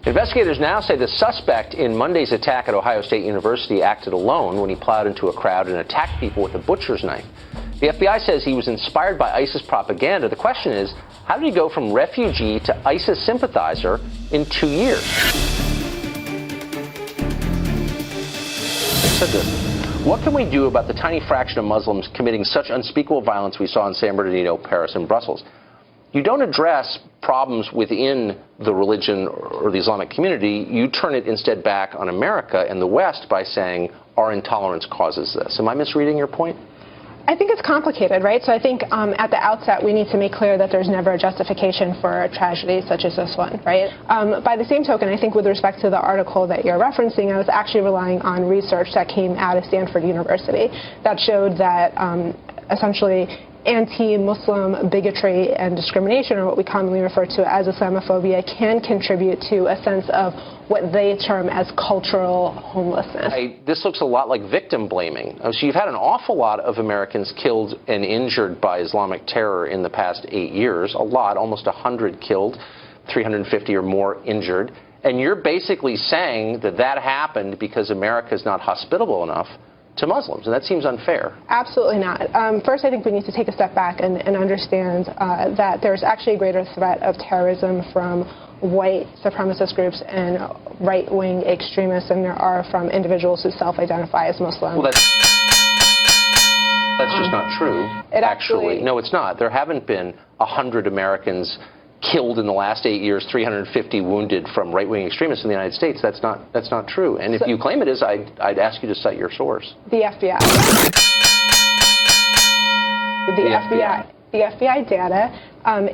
Investigators now say the suspect in Monday's attack at Ohio State University acted alone when he plowed into a crowd and attacked people with a butcher's knife. The FBI says he was inspired by ISIS propaganda. The question is, how did he go from refugee to ISIS sympathizer in 2 years? They said this: what can we do about the tiny fraction of Muslims committing such unspeakable violence we saw in San Bernardino, Paris, and Brussels? You don't address problems within the religion or the Islamic community. You turn it instead back on America and the West by saying our intolerance causes this. Am I misreading your point? I think it's complicated, right? So I think at the outset we need to make clear that there's never a justification for a tragedy such as this one, right? By the same token, I think with respect to the article that you're referencing, I was actually relying on research that came out of Stanford University that showed that essentially anti-Muslim bigotry and discrimination, or what we commonly refer to as islamophobia, can contribute to a sense of what they term as cultural homelessness. This looks a lot like victim blaming. So you've had an awful lot of Americans killed and injured by Islamic terror in the past 8 years. A lot, almost 100 killed, 350 or more injured. And you're basically saying that that happened because America is not hospitable enough to Muslims, and that seems unfair. Absolutely not. First, I think we need to take a step back and understand that there's actually a greater threat of terrorism from white supremacist groups and right-wing extremists than there are from individuals who self-identify as Muslim. Well, that's just not true. Actually, no, it's not. There haven't been 100 Americans killed in the last 8 years, 350 wounded from right-wing extremists in the United States. That's not true. And if you claim it is, I'd ask you to cite your source. The FBI. The FBI data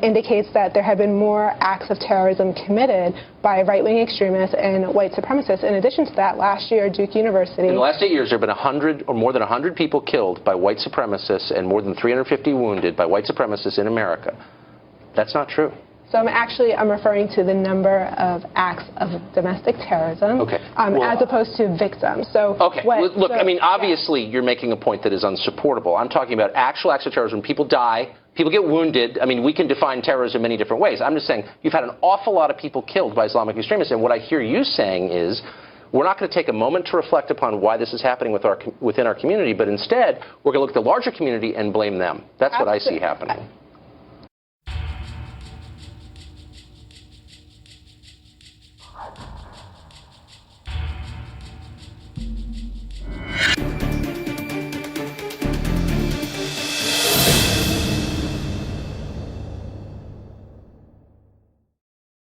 indicates that there have been more acts of terrorism committed by right-wing extremists and white supremacists. In addition to that, last year, Duke University... In the last 8 years, there have been 100 or more than 100 people killed by white supremacists and more than 350 wounded by white supremacists in America. That's not true. So I'm referring to the number of acts of domestic terrorism, as opposed to victims. So look, I mean, obviously you're making a point that is unsupportable. I'm talking about actual acts of terrorism. People die, people get wounded. I mean, we can define terrorism in many different ways. I'm just saying you've had an awful lot of people killed by Islamic extremists, and what I hear you saying is we're not going to take a moment to reflect upon why this is happening within our community, but instead we're going to look at the larger community and blame them. That's what I see happening.